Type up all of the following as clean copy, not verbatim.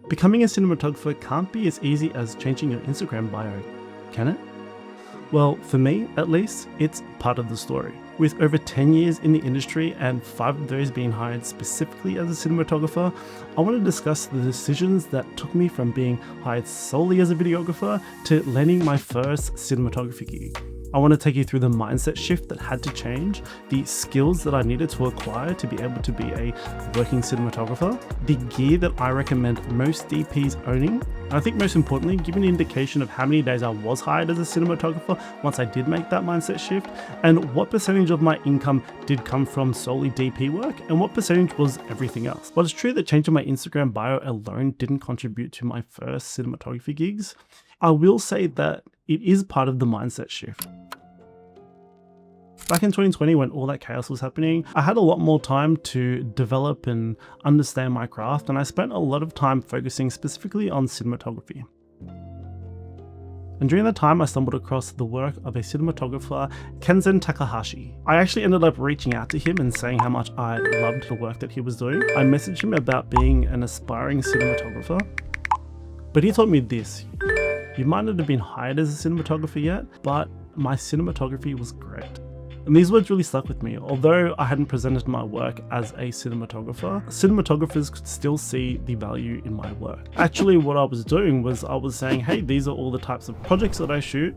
Becoming a cinematographer can't be as easy as changing your Instagram bio, can it? Well, for me, at least, it's part of the story. With over 10 years in the industry and 5 of those being hired specifically as a cinematographer, I want to discuss the decisions that took me from being hired solely as a videographer to landing my first cinematography gig. I want to take you through the mindset shift that had to change, the skills that I needed to acquire to be able to be a working cinematographer, the gear that I recommend most DPs owning, and I think most importantly, give an indication of how many days I was hired as a cinematographer once I did make that mindset shift, and what percentage of my income did come from solely DP work, and what percentage was everything else. While it's true that changing my Instagram bio alone didn't contribute to my first cinematography gigs, I will say that it is part of the mindset shift. Back in 2020, when all that chaos was happening, I had a lot more time to develop and understand my craft, and I spent a lot of time focusing specifically on cinematography. And during that time, I stumbled across the work of a cinematographer, Kenzen Takahashi. I actually ended up reaching out to him and saying how much I loved the work that he was doing. I messaged him about being an aspiring cinematographer, but he told me this: you might not have been hired as a cinematographer yet, but my cinematography was great. And these words really stuck with me. Although I hadn't presented my work as a cinematographers could still see the value in my work. Actually, what I was doing was I was saying, hey, these are all the types of projects that I shoot,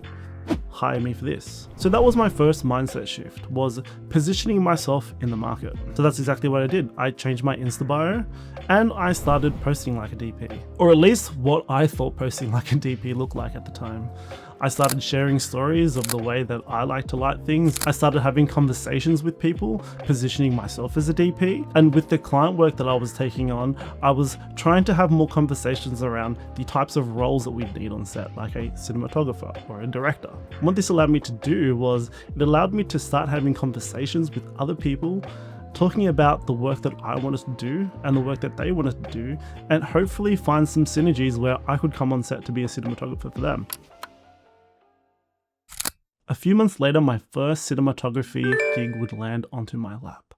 hire me for this. So that was my first mindset shift, was positioning myself in the market. So that's exactly what I did. I changed my Insta bio and I started posting like a DP, or at least what I thought posting like a DP looked like at the time. I started sharing stories of the way that I like to light things. I started having conversations with people, positioning myself as a DP. And with the client work that I was taking on, I was trying to have more conversations around the types of roles that we need on set, like a cinematographer or a director. And what this allowed me to do was, it allowed me to start having conversations with other people, talking about the work that I wanted to do and the work that they wanted to do, and hopefully find some synergies where I could come on set to be a cinematographer for them. A few months later, my first cinematography gig would land onto my lap.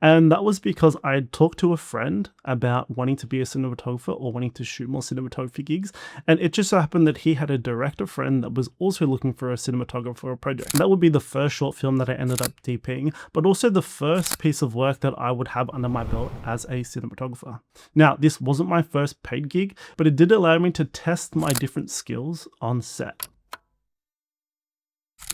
And that was because I had talked to a friend about wanting to be a cinematographer or wanting to shoot more cinematography gigs. And it just so happened that he had a director friend that was also looking for a cinematographer for a project. And that would be the first short film that I ended up DPing, but also the first piece of work that I would have under my belt as a cinematographer. Now, this wasn't my first paid gig, but it did allow me to test my different skills on set.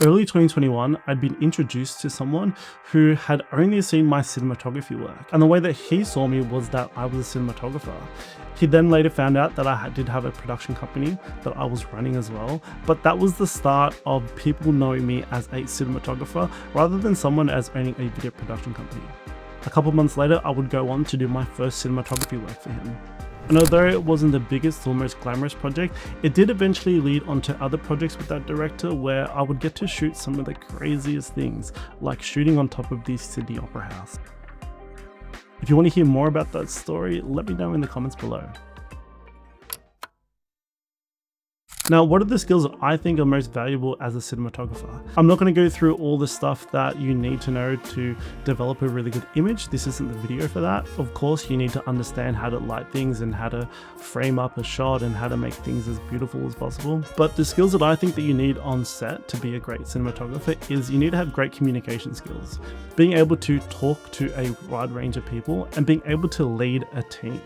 Early 2021, I'd been introduced to someone who had only seen my cinematography work, and the way that he saw me was that I was a cinematographer. He then later found out that I did have a production company that I was running as well, but that was the start of people knowing me as a cinematographer rather than someone as owning a video production company. A couple months later, I would go on to do my first cinematography work for him. And although it wasn't the biggest or most glamorous project, it did eventually lead onto other projects with that director where I would get to shoot some of the craziest things, like shooting on top of the Sydney Opera House. If you want to hear more about that story, let me know in the comments below. Now, what are the skills that I think are most valuable as a cinematographer? I'm not going to go through all the stuff that you need to know to develop a really good image. This isn't the video for that. Of course, you need to understand how to light things and how to frame up a shot and how to make things as beautiful as possible. But the skills that I think that you need on set to be a great cinematographer is you need to have great communication skills, being able to talk to a wide range of people, and being able to lead a team.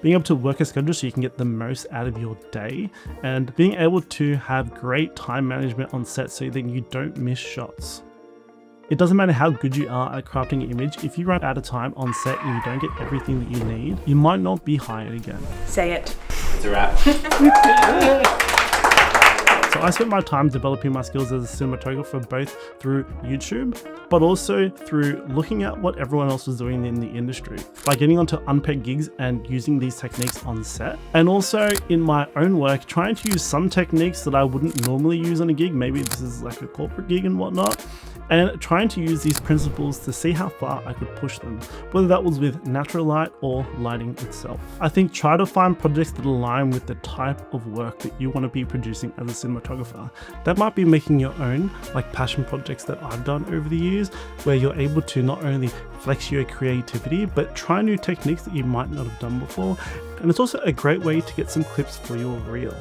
Being able to work a schedule so you can get the most out of your day, and being able to have great time management on set so that you don't miss shots. It doesn't matter how good you are at crafting an image, if you run out of time on set and you don't get everything that you need, you might not be hired again. Say it. It's a wrap. So I spent my time developing my skills as a cinematographer both through YouTube, but also through looking at what everyone else was doing in the industry, by getting onto unpaid gigs and using these techniques on set. And also in my own work, trying to use some techniques that I wouldn't normally use on a gig. Maybe this is like a corporate gig and whatnot, and trying to use these principles to see how far I could push them, whether that was with natural light or lighting itself. I think try to find projects that align with the type of work that you want to be producing as a cinematographer. That might be making your own, like passion projects that I've done over the years, where you're able to not only flex your creativity, but try new techniques that you might not have done before. And it's also a great way to get some clips for your reel.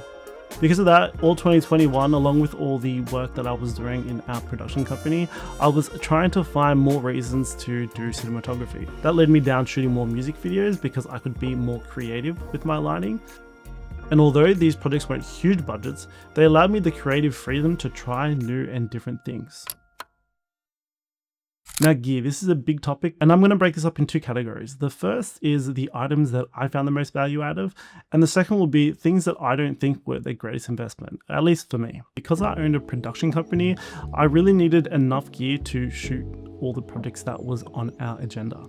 Because of that, all 2021, along with all the work that I was doing in our production company, I was trying to find more reasons to do cinematography. That led me down shooting more music videos because I could be more creative with my lighting. And although these projects weren't huge budgets, they allowed me the creative freedom to try new and different things. Now gear, this is a big topic, and I'm going to break this up in two categories. The first is the items that I found the most value out of, and the second will be things that I don't think were the greatest investment, at least for me. Because I owned a production company, I really needed enough gear to shoot all the projects that was on our agenda.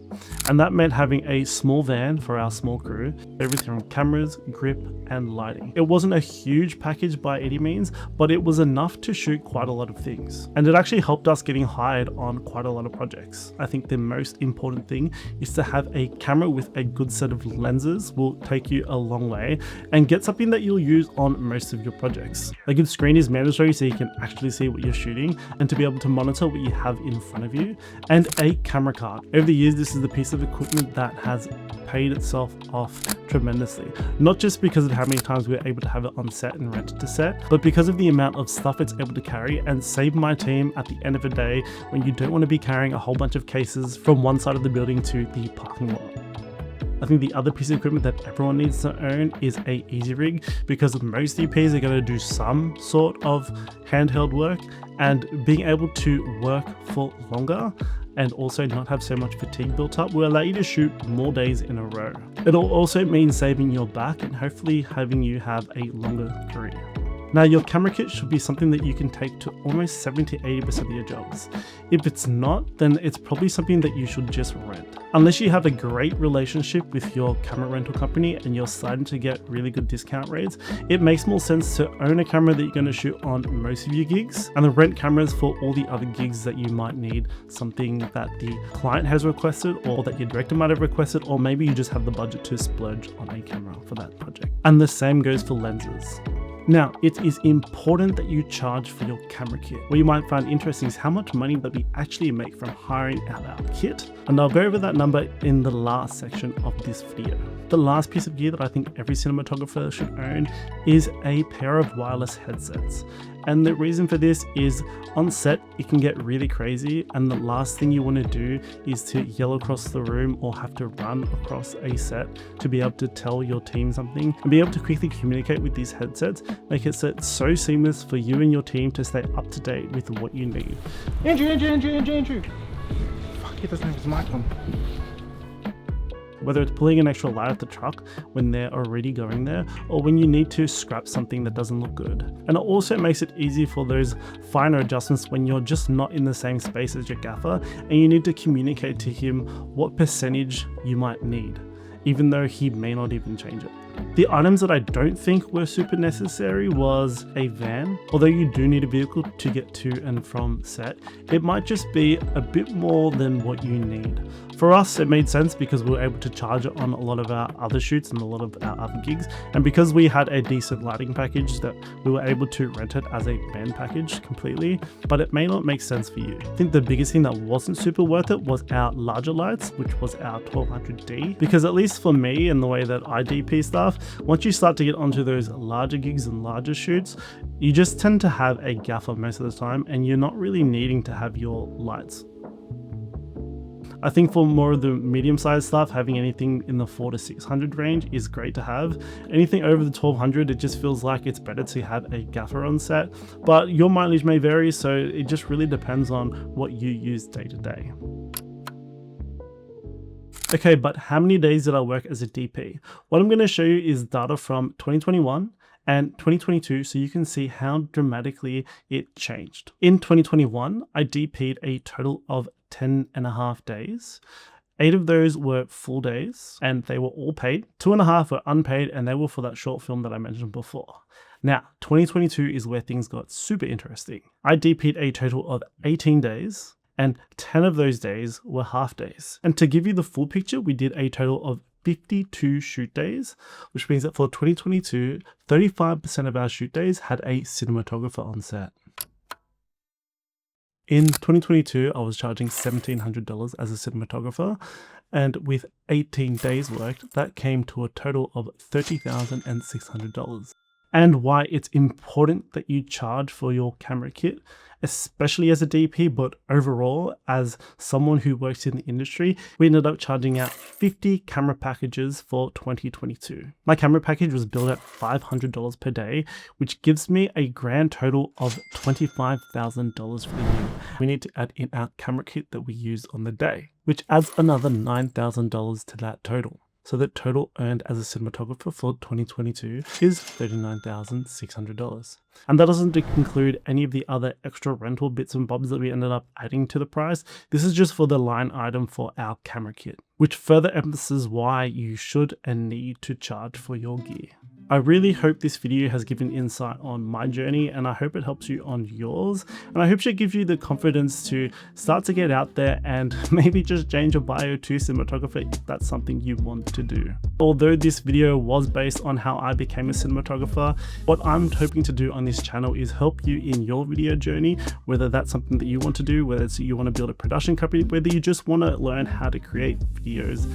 And that meant having a small van for our small crew, everything from cameras, grip, and lighting. It wasn't a huge package by any means, but it was enough to shoot quite a lot of things. And it actually helped us getting hired on quite a lot of projects. I think the most important thing is to have a camera with a good set of lenses will take you a long way, and get something that you'll use on most of your projects. A good screen is mandatory so you can actually see what you're shooting and to be able to monitor what you have in front of you, and a camera card. Over the years, this is the piece of equipment that has paid itself off tremendously. Not just because of how many times we were able to have it on set and rent to set, but because of the amount of stuff it's able to carry and save my team at the end of the day when you don't want to be carrying a whole bunch of cases from one side of the building to the parking lot. I think the other piece of equipment that everyone needs to own is a easy rig, because most DPs are going to do some sort of handheld work, and being able to work for longer and also not have so much fatigue built up will allow you to shoot more days in a row. It'll also mean saving your back and hopefully having you have a longer career. Now, your camera kit should be something that you can take to almost 70 to 80% of your jobs. If it's not, then it's probably something that you should just rent. Unless you have a great relationship with your camera rental company and you're starting to get really good discount rates, it makes more sense to own a camera that you're going to shoot on most of your gigs, and then rent cameras for all the other gigs that you might need something that the client has requested, or that your director might have requested, or maybe you just have the budget to splurge on a camera for that project. And the same goes for lenses. Now, it is important that you charge for your camera kit. What you might find interesting is how much money that we actually make from hiring out our kit, and I'll go over that number in the last section of this video. The last piece of gear that I think every cinematographer should own is a pair of wireless headsets. And the reason for this is on set, it can get really crazy, and the last thing you want to do is to yell across the room or have to run across a set to be able to tell your team something. And be able to quickly communicate with these headsets make it so seamless for you and your team to stay up to date with what you need. Andrew. Fuck, he doesn't have his mic on. Whether it's pulling an extra light at the truck when they're already going there, or when you need to scrap something that doesn't look good. And it also makes it easy for those finer adjustments when you're just not in the same space as your gaffer and you need to communicate to him what percentage you might need, even though he may not even change it. The items that I don't think were super necessary was a van. Although you do need a vehicle to get to and from set, it might just be a bit more than what you need. For us, it made sense because we were able to charge it on a lot of our other shoots and a lot of our other gigs, and because we had a decent lighting package that we were able to rent it as a van package completely, but it may not make sense for you. I think the biggest thing that wasn't super worth it was our larger lights, which was our 1200D, because at least for me and the way that I DP stuff, once you start to get onto those larger gigs and larger shoots, you just tend to have a gaffer most of the time and you're not really needing to have your lights. I think for more of the medium-sized stuff, having anything in the 400 to 600 range is great to have. Anything over the 1200, it just feels like it's better to have a gaffer on set, but your mileage may vary, so it just really depends on what you use day to day. Okay, but how many days did I work as a DP? What I'm going to show you is data from 2021 and 2022 so you can see how dramatically it changed. In 2021, I DP'd a total of 10.5 days. 8 of those were full days and they were all paid. 2.5 were unpaid and they were for that short film that I mentioned before. Now, 2022 is where things got super interesting. I DP'd a total of 18 days, and 10 of those days were half days. And to give you the full picture, we did a total of 52 shoot days, which means that for 2022, 35% of our shoot days had a cinematographer on set. In 2022, I was charging $1,700 as a cinematographer, and with 18 days worked, that came to a total of $30,600. And why it's important that you charge for your camera kit, especially as a DP, but overall as someone who works in the industry, we ended up charging out 50 camera packages for 2022. My camera package was billed at $500 per day, which gives me a grand total of $25,000 for the year. We need to add in our camera kit that we used on the day, which adds another $9,000 to that total. So the total earned as a cinematographer for 2022 is $39,600. And that doesn't include any of the other extra rental bits and bobs that we ended up adding to the price. This is just for the line item for our camera kit, which further emphasizes why you should and need to charge for your gear. I really hope this video has given insight on my journey, and I hope it helps you on yours, and I hope it gives you the confidence to start to get out there and maybe just change your bio to cinematographer if that's something you want to do. Although this video was based on how I became a cinematographer, what I'm hoping to do on this channel is help you in your video journey, whether that's something that you want to do, whether it's you want to build a production company, whether you just want to learn how to create videos.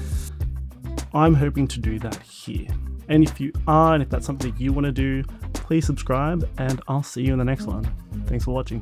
I'm hoping to do that here. And if you are, and if that's something you want to do, please subscribe, and I'll see you in the next one. Thanks for watching.